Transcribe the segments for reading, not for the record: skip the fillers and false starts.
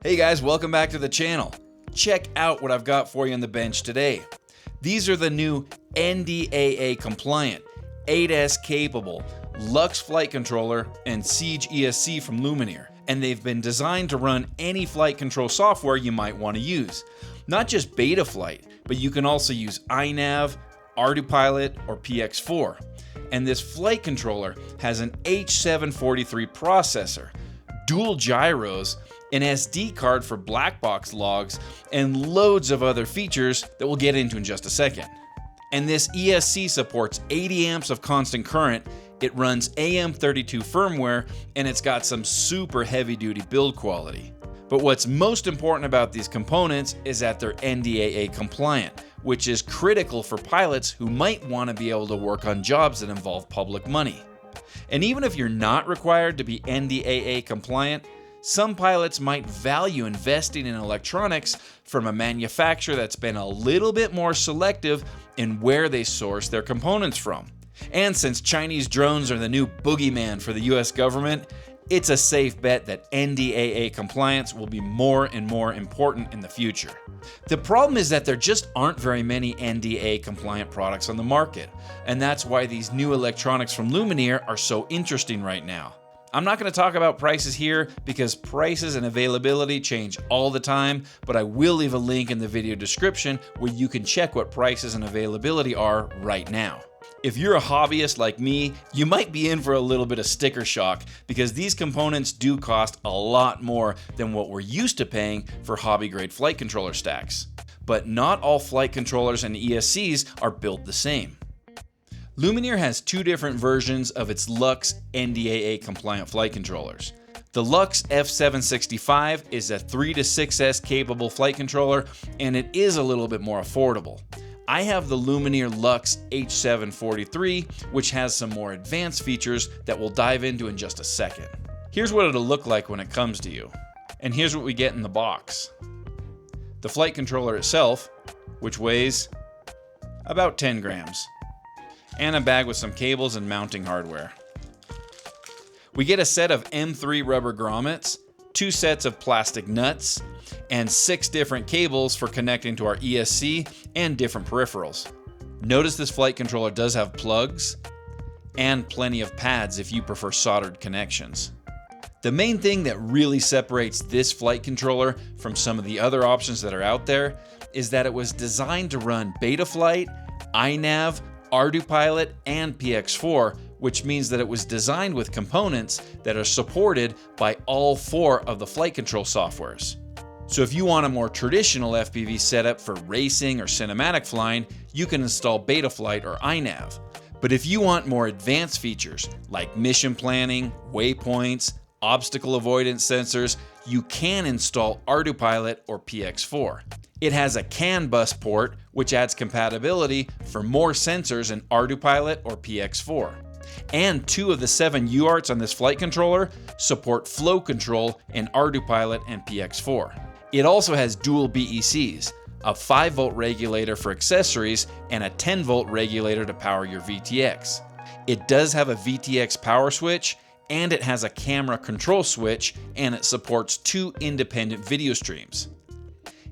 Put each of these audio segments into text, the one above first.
Hey guys, welcome back to the channel. Check out what I've got for you on the bench today. These are the new NDAA Compliant, 8S capable Lux Flight Controller and Siege ESC from Lumenier, and they've been designed to run any flight control software you might want to use. Not just Betaflight, but you can also use INAV, Ardupilot, or PX4. And this flight controller has an H743 processor, dual gyros, an SD card for black box logs, and loads of other features that we'll get into in just a second. And this ESC supports 80 amps of constant current, it runs AM32 firmware, and it's got some super heavy duty build quality. But what's most important about these components is that they're NDAA compliant, which is critical for pilots who might want to be able to work on jobs that involve public money. And even if you're not required to be NDAA compliant, some pilots might value investing in electronics from a manufacturer that's been a little bit more selective in where they source their components from. And since Chinese drones are the new boogeyman for the US government, it's a safe bet that NDAA compliance will be more and more important in the future. The problem is that there just aren't very many NDAA compliant products on the market, and that's why these new electronics from Lumenier are so interesting right now. I'm not going to talk about prices here because prices and availability change all the time, but I will leave a link in the video description where you can check what prices and availability are right now. If you're a hobbyist like me, you might be in for a little bit of sticker shock because these components do cost a lot more than what we're used to paying for hobby-grade flight controller stacks. But not all flight controllers and ESCs are built the same. Lumenier has two different versions of its Lux NDAA compliant flight controllers. The Lux F765 is a 3 to 6S capable flight controller, and it is a little bit more affordable. I have the Lumenier Lux H743, which has some more advanced features that we'll dive into in just a second. Here's what it'll look like when it comes to you. And here's what we get in the box. The flight controller itself, which weighs about 10 grams. And a bag with some cables and mounting hardware. We get a set of M3 rubber grommets, 2 sets of plastic nuts, and 6 different cables for connecting to our ESC and different peripherals. Notice this flight controller does have plugs and plenty of pads if you prefer soldered connections. The main thing that really separates this flight controller from some of the other options that are out there is that it was designed to run Betaflight, INAV, Ardupilot, and PX4, which means that it was designed with components that are supported by all 4 of the flight control softwares. So if you want a more traditional FPV setup for racing or cinematic flying, you can install Betaflight or INAV. But if you want more advanced features like mission planning, waypoints, obstacle avoidance sensors, you can install Ardupilot or PX4. It has a CANbus port, which adds compatibility for more sensors in Ardupilot or PX4. And 2 of the 7 UARTS on this flight controller support flow control in Ardupilot and PX4. It also has dual BECs, a 5-volt regulator for accessories and a 10-volt regulator to power your VTX. It does have a VTX power switch, and it has a camera control switch, and it supports 2 independent video streams.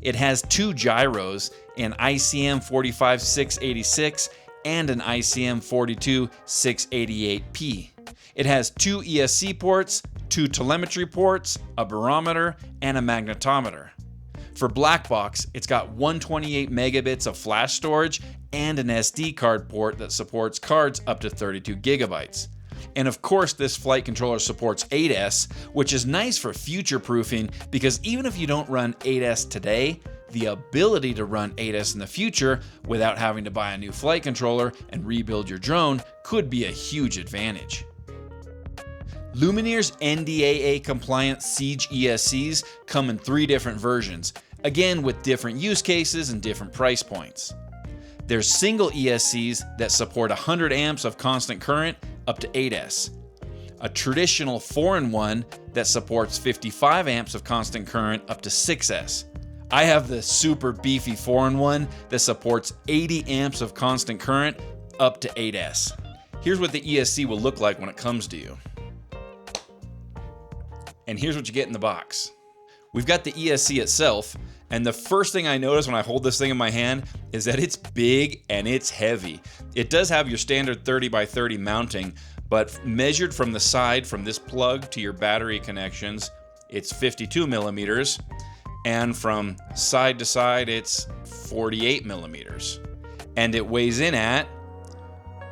It has 2 gyros, an ICM 45686 and an ICM 42688P. It has 2 ESC ports, 2 telemetry ports, a barometer, and a magnetometer. For black box, it's got 128 megabits of flash storage and an SD card port that supports cards up to 32 gigabytes. And of course, this flight controller supports 8S, which is nice for future-proofing because even if you don't run 8S today, the ability to run 8S in the future without having to buy a new flight controller and rebuild your drone could be a huge advantage. Lumenier's NDAA compliant Siege ESCs come in 3 different versions, again with different use cases and different price points. There's single ESCs that support 100 amps of constant current up to 8S. A traditional 4-in-1 that supports 55 amps of constant current up to 6S. I have the super beefy 4-in-1 that supports 80 amps of constant current up to 8S. Here's what the ESC will look like when it comes to you. And here's what you get in the box. We've got the ESC itself, and the first thing I notice when I hold this thing in my hand is that it's big and it's heavy. It does have your standard 30 by 30 mounting, but measured from the side, from this plug to your battery connections, it's 52 millimeters, and from side to side, it's 48 millimeters. And it weighs in at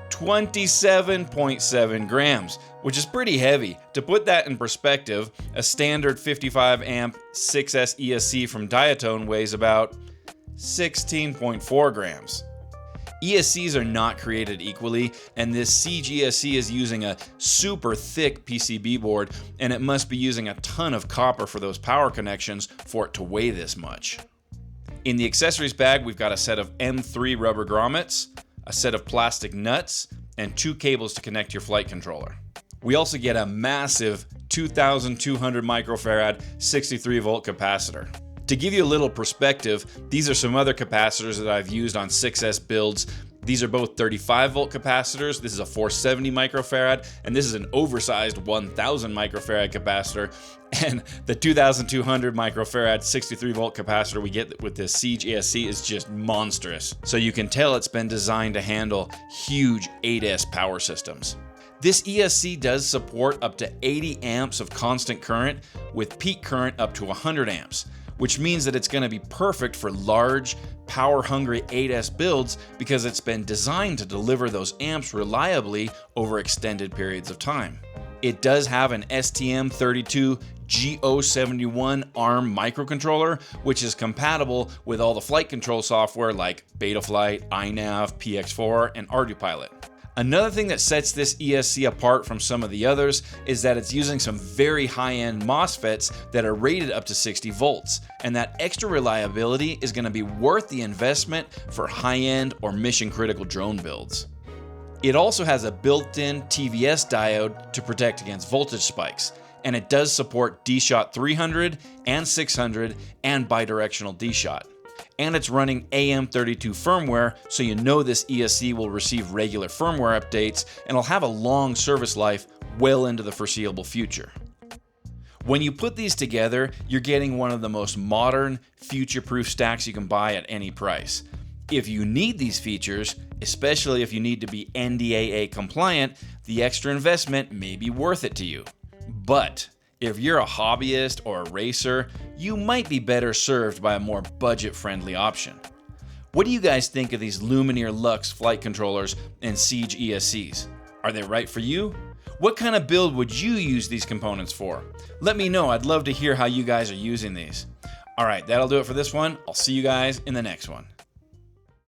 27.7 grams, which is pretty heavy. To put that in perspective, a standard 55 amp 6S ESC from Diatone weighs about 16.4 grams. ESCs are not created equally, and this Siege ESC is using a super thick PCB board, and it must be using a ton of copper for those power connections for it to weigh this much. In the accessories bag, we've got a set of M3 rubber grommets, a set of plastic nuts, and 2 cables to connect your flight controller. We also get a massive 2,200 microfarad 63 volt capacitor. To give you a little perspective, these are some other capacitors that I've used on 6S builds. These are both 35 volt capacitors. This is a 470 microfarad, and this is an oversized 1000 microfarad capacitor. And the 2200 microfarad 63 volt capacitor we get with this Siege ESC is just monstrous. So you can tell it's been designed to handle huge 8S power systems. This ESC does support up to 80 amps of constant current with peak current up to 100 amps, which means that it's going to be perfect for large, power-hungry 8S builds because it's been designed to deliver those amps reliably over extended periods of time. It does have an STM32 G071 ARM microcontroller, which is compatible with all the flight control software like Betaflight, INAV, PX4, and Ardupilot. Another thing that sets this ESC apart from some of the others is that it's using some very high-end MOSFETs that are rated up to 60 volts, and that extra reliability is going to be worth the investment for high-end or mission-critical drone builds. It also has a built-in TVS diode to protect against voltage spikes, and it does support D-Shot 300 and 600 and bidirectional D-Shot. And it's running AM32 firmware, so you know this ESC will receive regular firmware updates and it'll have a long service life well into the foreseeable future. When you put these together, you're getting one of the most modern, future-proof stacks you can buy at any price. If you need these features, especially if you need to be NDAA compliant, the extra investment may be worth it to you. But if you're a hobbyist or a racer, you might be better served by a more budget-friendly option. What do you guys think of these Lumenier Lux flight controllers and Siege ESCs? Are they right for you? What kind of build would you use these components for? Let me know, I'd love to hear how you guys are using these. Alright, that'll do it for this one. I'll see you guys in the next one.